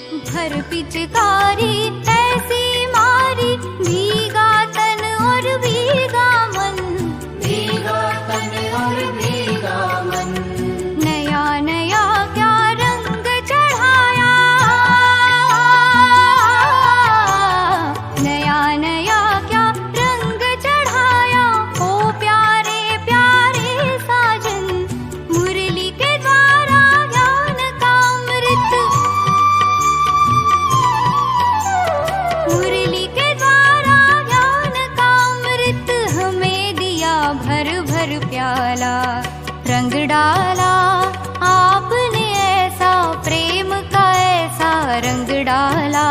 भर पिचकारी ऐसी मारी, भीगा तन और भीगा मन, भीगा तन और भीगा मन। नया नया क्या रंग चढ़ाया, नया नया क्या रंग चढ़ाया। ओ प्यारे प्यारे साजन, मुरली के द्वारा ज्ञान का अमृत, मुरली के द्वारा ज्ञान का अमृत हमें दिया भर भर प्याला। रंग डाला आपने ऐसा, प्रेम का ऐसा रंग डाला।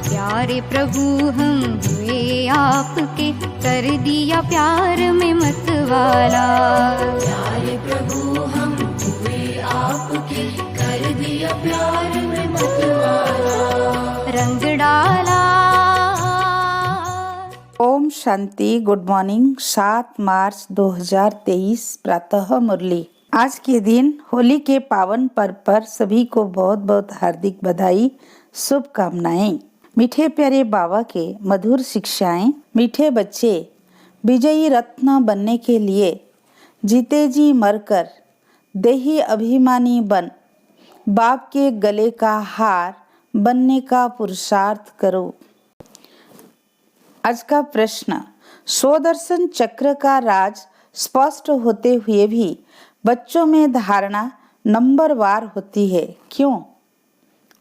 प्यारे प्रभु हम हुए आपके, कर दिया प्यार में मतवाला। प्यारे प्रभु हम हुए आपके, कर दिया प्यार में मतवाला। रंग डाला। ओम शांति। Good morning. 7 मार्च 2023 प्रातः मुरली। आज के दिन होली के पावन पर्व पर सभी को बहुत बहुत हार्दिक बधाई, शुभकामनाएं। मीठे प्यारे बाबा के मधुर शिक्षाएं। मीठे बच्चे विजयी रत्न बनने के लिए जीते जी मरकर देही अभिमानी बन, बाप के गले का हार बनने का पुरुषार्थ करो। आज का प्रश्न, स्वदर्शन चक्र का राज स्पष्ट होते हुए भी बच्चों में धारणा नंबरवार होती है, क्यों?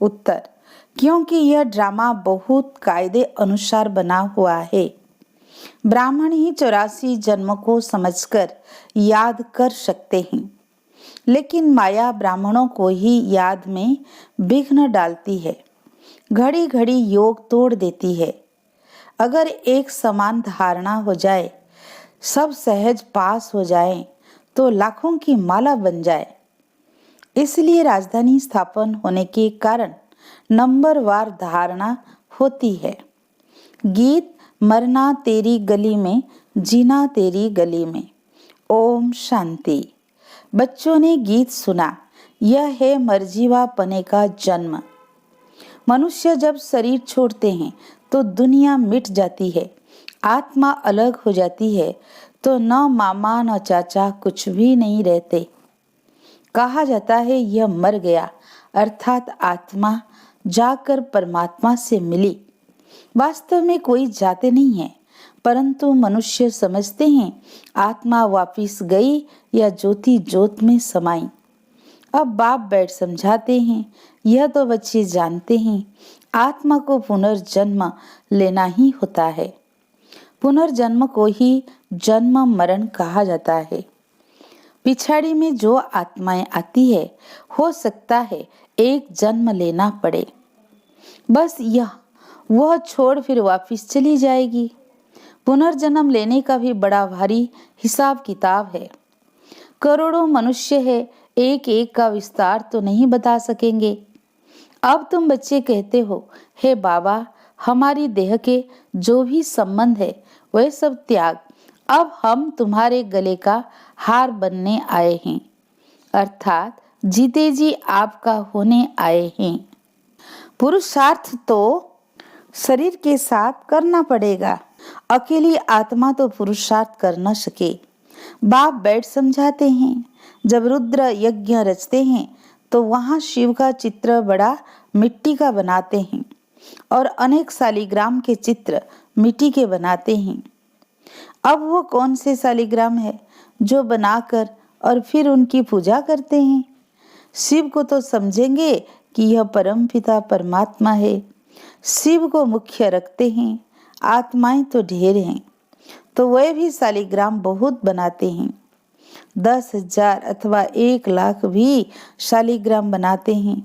उत्तर, क्योंकि यह ड्रामा बहुत कायदे अनुसार बना हुआ है। ब्राह्मण ही 84 जन्म को समझकर याद कर सकते हैं, लेकिन माया ब्राह्मणों को ही याद में विघ्न डालती है, घड़ी घड़ी योग तोड़ देती है। अगर एक समान धारणा हो जाए, सब सहज पास हो जाए, तो लाखों की माला बन जाए। इसलिए राजधानी स्थापन होने के कारण नंबरवार धारणा होती है। गीत, मरना तेरी गली में, जीना तेरी गली में। ओम शांति। बच्चों ने गीत सुना, यह है मरजीवा पने का जन्म। मनुष्य जब शरीर छोड़ते हैं तो दुनिया मिट जाती है, आत्मा अलग हो जाती है, तो न मामा न चाचा कुछ भी नहीं रहते। कहा जाता है यह मर गया, अर्थात आत्मा जाकर परमात्मा से मिली। वास्तव में कोई जाते नहीं है, परंतु मनुष्य समझते हैं आत्मा वापिस गई या ज्योति ज्योत में समाई। अब बाप बैठ समझाते हैं, यह तो बच्चे जानते हैं आत्मा को पुनर्जन्म लेना ही होता है। पुनर्जन्म को ही जन्म मरण कहा जाता है। पिछाड़ी में जो आत्माएं आती है, हो सकता है एक जन्म लेना पड़े, बस यह वह छोड़ फिर वापिस चली जाएगी। पुनर्जन्म लेने का भी बड़ा भारी हिसाब किताब है। करोड़ों मनुष्य है, एक एक का विस्तार तो नहीं बता सकेंगे। अब तुम बच्चे कहते हो, हे बाबा हमारी देह के जो भी संबंध है वह सब त्याग, अब हम तुम्हारे गले का हार बनने आए हैं, अर्थात जीते जी आपका होने आए हैं। पुरुषार्थ तो शरीर के साथ करना पड़ेगा, अकेली आत्मा तो पुरुषार्थ कर न सके। बाप बैठ समझाते हैं, जब रुद्र यज्ञ रचते हैं तो वहां शिव का चित्र बड़ा मिट्टी का बनाते हैं और अनेक शालिग्राम के चित्र मिट्टी के बनाते हैं। अब वो कौन से शालिग्राम है जो बनाकर और फिर उनकी पूजा करते हैं? शिव को तो समझेंगे कि यह परमपिता परमात्मा है, शिव को मुख्य रखते हैं, आत्माएं तो ढेर हैं, तो वह भी शालिग्राम बहुत बनाते हैं। 10,000 अथवा 1,00,000 भी शालिग्राम बनाते हैं।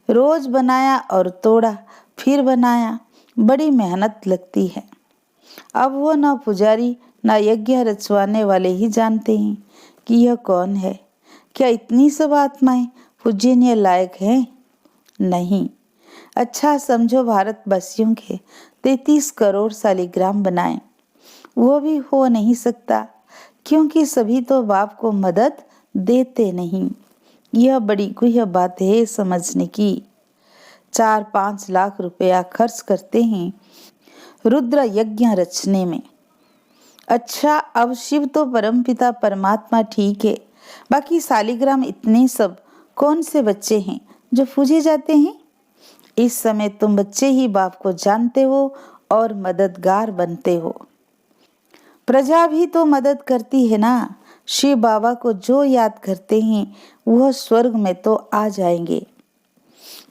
रोज बनाया और तोड़ा, फिर बनाया, बड़ी मेहनत लगती है। अब वो न पुजारी न यज्ञ रचवाने वाले ही जानते हैं कि यह कौन है। क्या इतनी सब आत्माएं पूजनीय लायक हैं? नहीं। अच्छा समझो भारतवासियों के 33 करोड़ शालिग्राम बनाए, वो भी हो नहीं सकता, क्योंकि सभी तो बाप को मदद देते नहीं। यह बड़ी गुह्य बात है समझने की। 4-5 लाख रुपया खर्च करते हैं रुद्र यज्ञ रचने में। अच्छा, अब शिव तो परमपिता परमात्मा ठीक है, बाकी सालिग्राम इतने सब कौन से बच्चे हैं जो पूजे जाते हैं? इस समय तुम बच्चे ही बाप को जानते हो और मददगार बनते हो। प्रजा भी तो मदद करती है ना। शिव बाबा को जो याद करते हैं वह स्वर्ग में तो आ जाएंगे।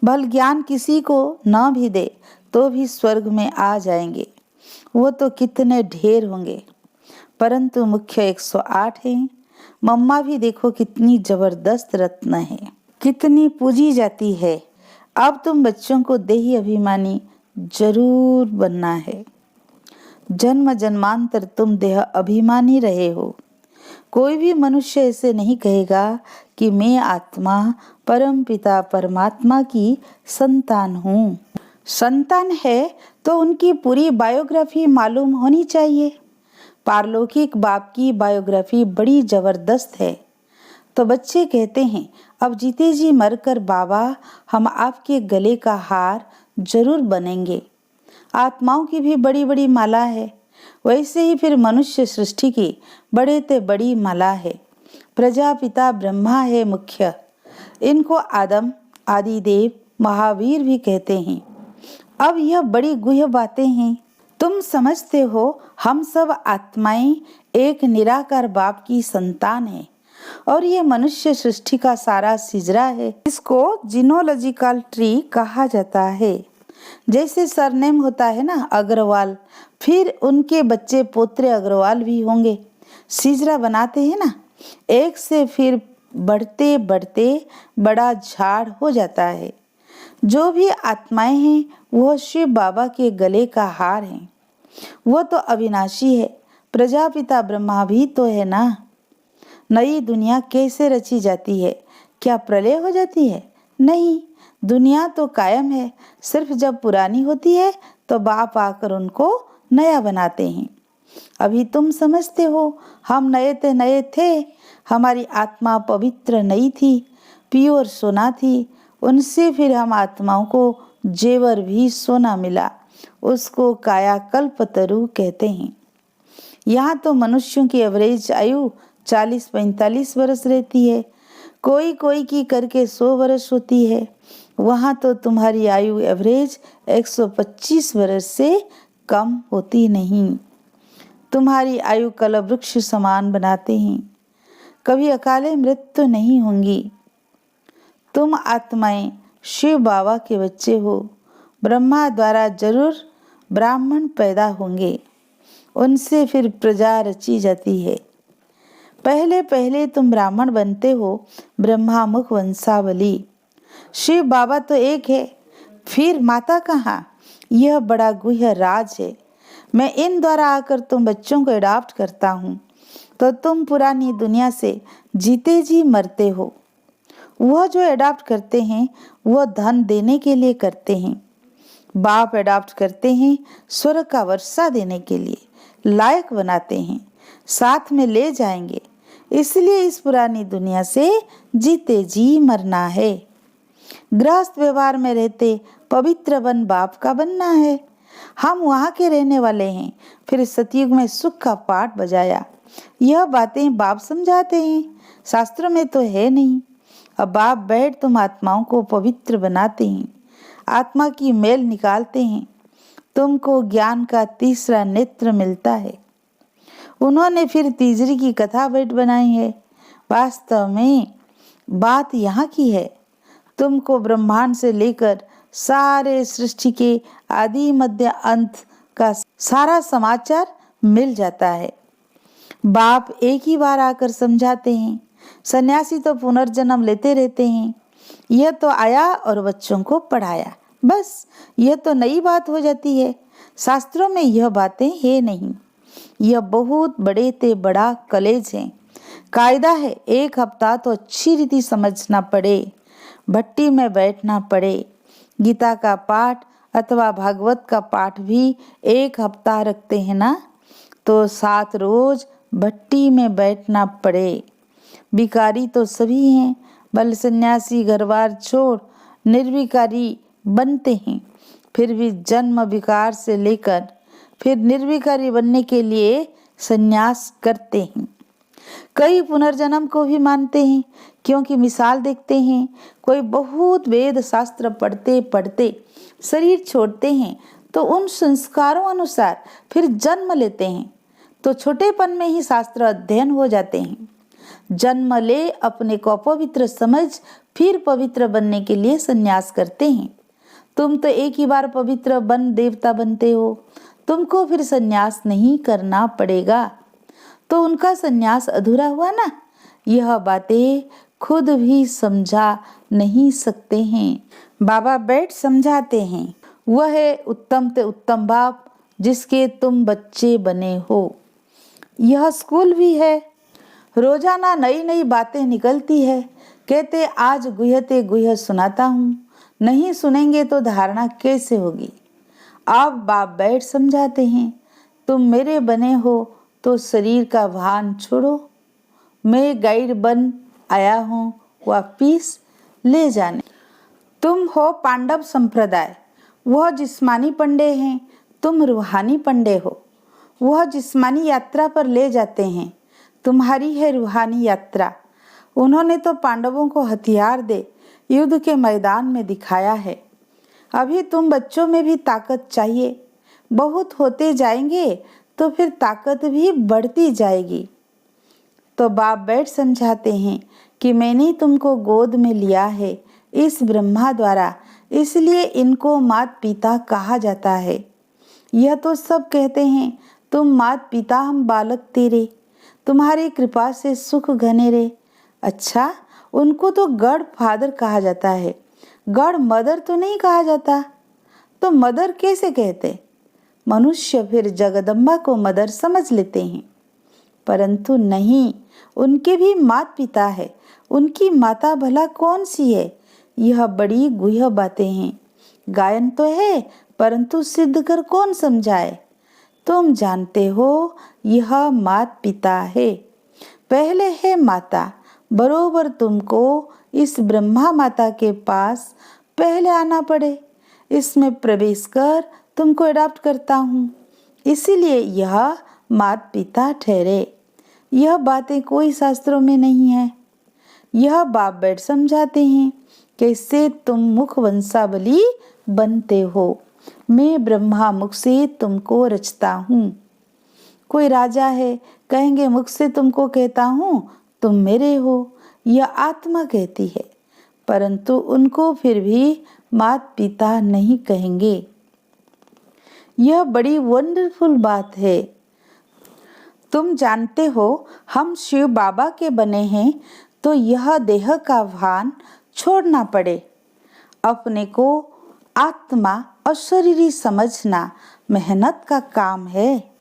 भल ज्ञान किसी को न भी दे तो भी स्वर्ग में आ जाएंगे। वो तो कितने ढेर होंगे, परंतु मुख्य 108 हैं। मम्मा भी देखो कितनी जबरदस्त रत्न है, कितनी पूजी जाती है। अब तुम बच्चों को देही अभिमानी जरूर बनना है। जन्म जन्मांतर तुम देह अभिमानी रहे हो। कोई भी मनुष्य ऐसे नहीं कहेगा कि मैं आत्मा परम पिता परमात्मा की संतान हूँ। संतान है तो उनकी पूरी बायोग्राफी मालूम होनी चाहिए। पारलौकिक बाप की बायोग्राफी बड़ी जबरदस्त है। तो बच्चे कहते हैं, अब जीते जी मरकर बाबा हम आपके गले का हार जरूर बनेंगे। आत्माओं की भी बड़ी बड़ी माला है, वैसे ही फिर मनुष्य सृष्टि की बड़े ते बड़ी माला है। प्रजापिता ब्रह्मा है मुख्य। इनको आदम, आदिदेव, महावीर भी कहते हैं। अब यह बड़ी गुह्य बातें हैं। तुम समझते हो हम सब आत्माएं एक निराकार बाप की संतान है और ये मनुष्य सृष्टि का सारा सिजरा है। इसको जीनोलॉजिकल ट्री कहा जाता है। जैसे सरनेम होता है ना अग्रवाल, फिर उनके बच्चे पोत्रे अग्रवाल भी होंगे। सिजरा बनाते हैं ना, एक से फिर बढ़ते बढ़ते बड़ा झाड़ हो जाता है। जो भी आत्माएं हैं वह शिव बाबा के गले का हार है। वह तो अविनाशी है। प्रजापिता ब्रह्मा भी तो है ना। नई दुनिया कैसे रची जाती है? क्या प्रलय हो जाती है? नहीं, दुनिया तो कायम है। सिर्फ जब पुरानी होती है तो बाप आकर उनको नया बनाते हैं। अभी तुम समझते हो हम नए थे। हमारी आत्मा पवित्र नई थी, प्योर सोना थी। उनसे फिर हम आत्माओं को जेवर भी सोना मिला, उसको कायाकल्पतरु कहते हैं। यहाँ तो मनुष्यों की एवरेज आयु 40-45 वर्ष रहती है, कोई कोई की करके 100 वर्ष होती है। वहाँ तो तुम्हारी आयु एवरेज 125 वर्ष से कम होती नहीं। तुम्हारी आयु कलवृक्ष समान बनाते हैं, कभी अकाले मृत्यु नहीं होंगी। तुम आत्माएं शिव बाबा के बच्चे हो। ब्रह्मा द्वारा जरूर ब्राह्मण पैदा होंगे, उनसे फिर प्रजा रची जाती है। पहले पहले तुम ब्राह्मण बनते हो, ब्रह्मामुख वंशावली। शिव बाबा तो एक है, फिर माता कहाँ? यह बड़ा गुह्य राज है। मैं इन द्वारा आकर तुम बच्चों को अडॉप्ट करता हूँ, तो तुम पुरानी दुनिया से जीते जी मरते हो। वह जो अडॉप्ट करते हैं वह धन देने के लिए करते हैं। बाप अडॉप्ट करते हैं स्वर्ग का वर्षा देने के लिए, लायक बनाते हैं, साथ में ले जाएंगे। इसलिए इस पुरानी दुनिया से जीते जी मरना है। गृहस्थ व्यवहार में रहते पवित्र वन बाप का बनना है। हम वहाँ के रहने वाले हैं। फिर सतयुग में सुख का पाठ बजाया। यह बातें बाप समझाते हैं, शास्त्रों में तो है नहीं। अब बाप बैठ तुम आत्माओं को पवित्र बनाते हैं, आत्मा की मैल निकालते हैं। तुमको ज्ञान का तीसरा नेत्र मिलता है। उन्होंने फिर तीसरी की कथा बैठ बनाई है। वास्तव में बात यहाँ की है। तुमको ब्रह्मांड से लेकर सारे सृष्टि के आदि मध्य अंत का सारा समाचार मिल जाता है। बाप एक ही बार आकर समझाते हैं। सन्यासी तो पुनर्जन्म लेते रहते हैं। यह तो आया और बच्चों को पढ़ाया, बस यह तो नई बात हो जाती है। शास्त्रों में यह बातें है नहीं। यह बहुत बड़े ते बड़ा कॉलेज है। कायदा है 1 हफ्ता तो अच्छी रीति समझना पड़े, भट्टी में बैठना पड़े। गीता का पाठ अथवा भागवत का पाठ भी 1 हफ्ता रखते हैं ना, तो 7 रोज भट्टी में बैठना पड़े। भिखारी तो सभी हैं, बल सन्यासी घरबार छोड़ निर्विकारी बनते हैं, फिर भी जन्म विकार से लेकर फिर निर्विकारी बनने के लिए संन्यास करते हैं। कई पुनर्जन्म को भी मानते हैं, क्योंकि मिसाल देखते हैं, कोई बहुत वेद शास्त्र पढ़ते पढ़ते शरीर छोड़ते हैं तो उन संस्कारों अनुसार फिर जन्म लेते हैं, तो छोटेपन में ही शास्त्र अध्ययन हो जाते हैं। जन्म ले अपने को अपवित्र समझ फिर पवित्र बनने के लिए संन्यास करते हैं। तुम तो एक ही बार पवित्र बन देवता बनते हो, तुमको फिर संन्यास नहीं करना पड़ेगा, तो उनका संन्यास अधूरा हुआ ना। यह बातें खुद भी समझा नहीं सकते हैं, बाबा बैठ समझाते हैं। वह है उत्तम ते उत्तम बाप जिसके तुम बच्चे बने हो। यह स्कूल भी है, रोजाना नई नई बातें निकलती है। कहते आज गुह्यते गुह्य सुनाता हूँ, नहीं सुनेंगे तो धारणा कैसे होगी। आप बाप बैठ समझाते हैं, तुम मेरे बने हो तो शरीर का भान छोड़ो, मैं गाइड बन आया हूँ वापिस ले जाने। तुम हो पांडव संप्रदाय, वह जिस्मानी पंडे हैं, तुम रूहानी पंडे हो। वह जिस्मानी यात्रा पर ले जाते हैं, तुम्हारी है रूहानी यात्रा। उन्होंने तो पांडवों को हथियार दे युद्ध के मैदान में दिखाया है। अभी तुम बच्चों में भी ताकत चाहिए, बहुत होते जाएंगे तो फिर ताकत भी बढ़ती जाएगी। तो बाप बैठ समझाते हैं कि मैंने तुमको गोद में लिया है इस ब्रह्मा द्वारा, इसलिए इनको मात पिता कहा जाता है। यह तो सब कहते हैं तुम मात पिता हम बालक तेरे, तुम्हारी कृपा से सुख घने रे। अच्छा, उनको तो गॉड फादर कहा जाता है, गॉड मदर तो नहीं कहा जाता, तो मदर कैसे कहते। मनुष्य फिर जगदम्बा को मदर समझ लेते हैं, परंतु नहीं, उनके भी माता पिता है। उनकी माता भला कौन सी है। यह बड़ी गुह्य बातें हैं। गायन तो है, परंतु सिद्ध कर कौन समझाए। तुम जानते हो यह माता पिता है, पहले है माता। बरोबर तुमको इस ब्रह्मा माता के पास पहले आना पड़े, इसमें प्रवेश कर तुमको अडॉप्ट करता हूँ, इसीलिए यह माता पिता ठहरे। यह बातें कोई शास्त्रों में नहीं है। यह बाप बैठ समझाते हैं कैसे तुम मुख वंशावली बनते हो। मैं ब्रह्मा मुख से तुमको रचता हूँ। कोई राजा है, कहेंगे मुख से तुमको कहता हूँ तुम मेरे हो, यह आत्मा कहती है, परंतु उनको फिर भी माता पिता नहीं कहेंगे। यह बड़ी वंडरफुल बात है। तुम जानते हो हम शिव बाबा के बने हैं, तो यह देह का भान छोड़ना पड़े। अपने को आत्मा और शरीरी समझना मेहनत का काम है।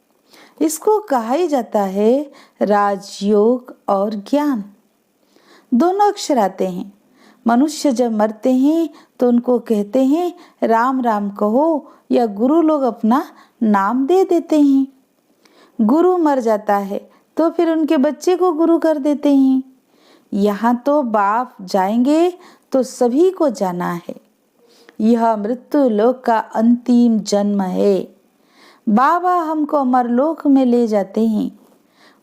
इसको कहा ही जाता है राजयोग और ज्ञान। दोनों अक्षर आते हैं। मनुष्य जब मरते हैं तो उनको कहते हैं राम राम कहो, या गुरु लोग अपना नाम दे देते हैं। गुरु मर जाता है तो फिर उनके बच्चे को गुरु कर देते हैं। यहाँ तो बाप जाएंगे तो सभी को जाना है। यह मृत्यु लोक का अंतिम जन्म है। बाबा हमको अमरलोक में ले जाते हैं,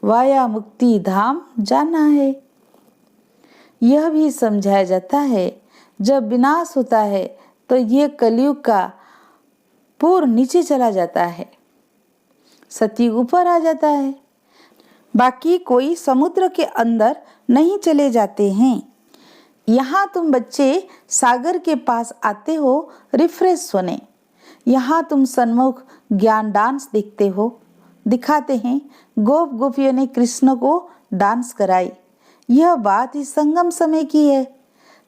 वाया मुक्ति धाम जाना है। यह भी समझाया जाता है जब विनाश होता है तो ये कलयुग का पूर नीचे चला जाता है, सतयुग ऊपर आ जाता है। बाकी कोई समुद्र के अंदर नहीं चले जाते हैं। यहाँ तुम बच्चे सागर के पास आते हो रिफ्रेश होने। यहाँ तुम सन्मुख ज्ञान डांस देखते हो, दिखाते हैं। गोप गोपियों ने कृष्ण को डांस कराई। यह बात इस संगम समय की है।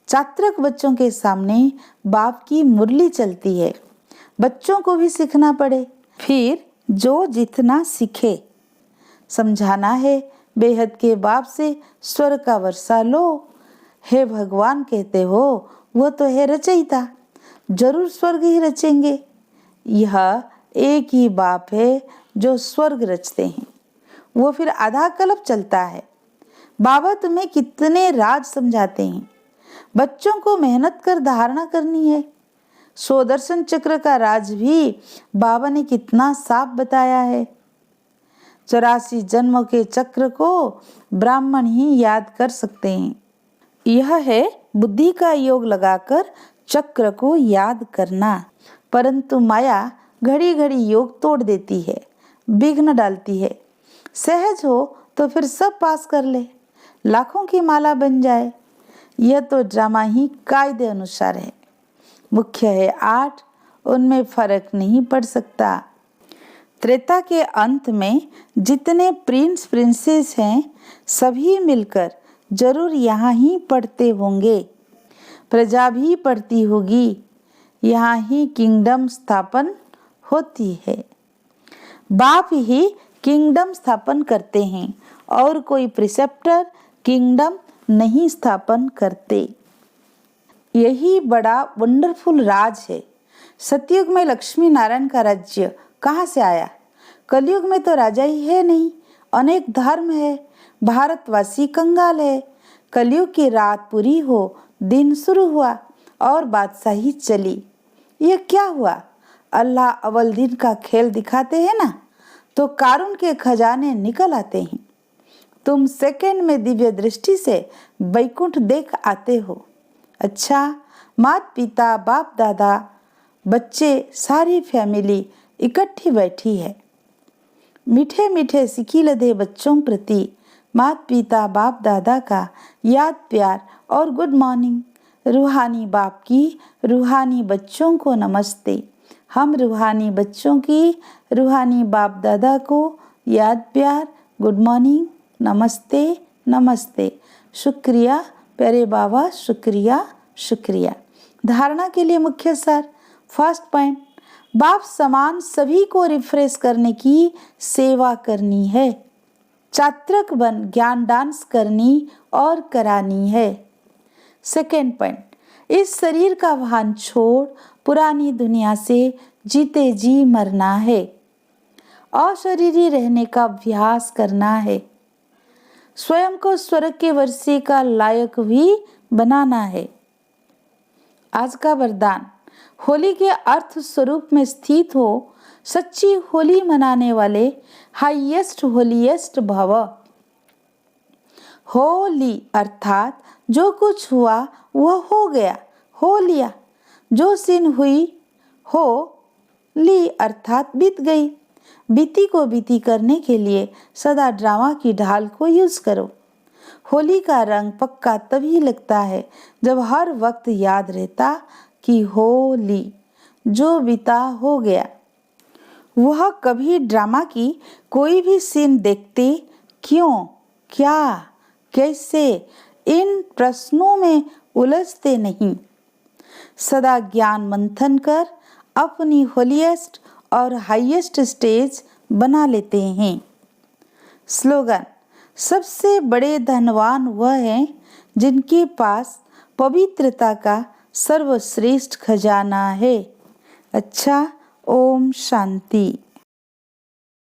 चात्रक बच्चों के सामने बाप की मुरली चलती है। बच्चों को भी सीखना पड़े, फिर जो जितना सीखे। समझाना है बेहद के बाप से स्वर्ग का वर्षा लो। हे भगवान कहते हो, वो तो है रचयिता, जरूर स्वर्ग ही रचेंगे। यह एक ही बाप है जो स्वर्ग रचते हैं, वो फिर आधा कल्प चलता है। बाबा तुम्हें कितने राज समझाते हैं। बच्चों को मेहनत कर धारणा करनी है। सुदर्शन चक्र का राज भी बाबा ने कितना साफ बताया है। 84 जन्मों के चक्र को ब्राह्मण ही याद कर सकते हैं। यह है बुद्धि का योग लगाकर चक्र को याद करना। परंतु माया घड़ी घड़ी योग तोड़ देती है, विघ्न डालती है। सहज हो तो फिर सब पास कर ले, लाखों की माला बन जाए। यह तो ड्रामा ही कायदे अनुसार है। मुख्य है 8, उनमें फर्क नहीं पड़ सकता। त्रेता के अंत में जितने प्रिंस प्रिंसेस हैं सभी मिलकर जरूर यहाँ ही पढ़ते होंगे। प्रजा भी पढ़ती होगी, यहाँ ही किंगडम स्थापन होती है। बाप ही किंगडम स्थापन करते हैं और कोई प्रिसेप्टर किंगडम नहीं स्थापन करते। यही बड़ा वंडरफुल राज है। सतयुग में लक्ष्मी नारायण का राज्य कहाँ से आया? कलयुग में तो राजा ही है नहीं, अनेक धर्म है, भारतवासी कंगाल है। कलयुग की रात पूरी हो, दिन शुरू हुआ और बादशाही चली। ये क्या हुआ? अल्लाह अव्वल दिन का खेल दिखाते हैं ना, तो कारून के खजाने निकल आते हैं। तुम सेकंड में दिव्य दृष्टि से वैकुंठ देख आते हो। अच्छा, माता पिता बाप दादा बच्चे सारी फैमिली इकट्ठी बैठी है। मीठे मीठे सिक्की लदे बच्चों प्रति माता पिता बाप दादा का याद प्यार और गुड मॉर्निंग। रूहानी बाप की रूहानी बच्चों को नमस्ते। हम रूहानी बच्चों की रूहानी बाप दादा को याद प्यार, गुड मॉर्निंग, नमस्ते नमस्ते। शुक्रिया प्यारे बाबा, शुक्रिया शुक्रिया। धारणा के लिए मुख्य सार। फर्स्ट पॉइंट, बाप समान सभी को रिफ्रेश करने की सेवा करनी है। चात्रक बन ज्ञान डांस करनी और करानी है। सेकेंड पॉइंट, इस शरीर का भान छोड़ पुरानी दुनिया से जीते जी मरना है। अशरीरी रहने का अभ्यास करना है। स्वयं को स्वर्ग के वर्षे का लायक भी बनाना है। आज का वरदान, होली के अर्थ स्वरूप में स्थित हो सच्ची होली मनाने वाले हाईएस्ट होलीएस्ट भव। होली अर्थात जो कुछ हुआ वह हो गया, हो लिया। जो सीन हुई हो ली अर्थात बीत गई। बीती को बीती करने के लिए सदा ड्रामा की ढाल को यूज करो। होली का रंग पक्का तभी लगता है जब हर वक्त याद रहता कि होली, जो बीता हो गया। वह कभी ड्रामा की कोई भी सीन देखते क्यों, क्या, कैसे, इन प्रश्नों में उलझते नहीं। सदा ज्ञान मंथन कर अपनी होलीएस्ट और हाईएस्ट स्टेज बना लेते हैं। स्लोगन, सबसे बड़े धनवान वह हैं जिनके पास पवित्रता का सर्वश्रेष्ठ खजाना है। अच्छा, ओम शांति।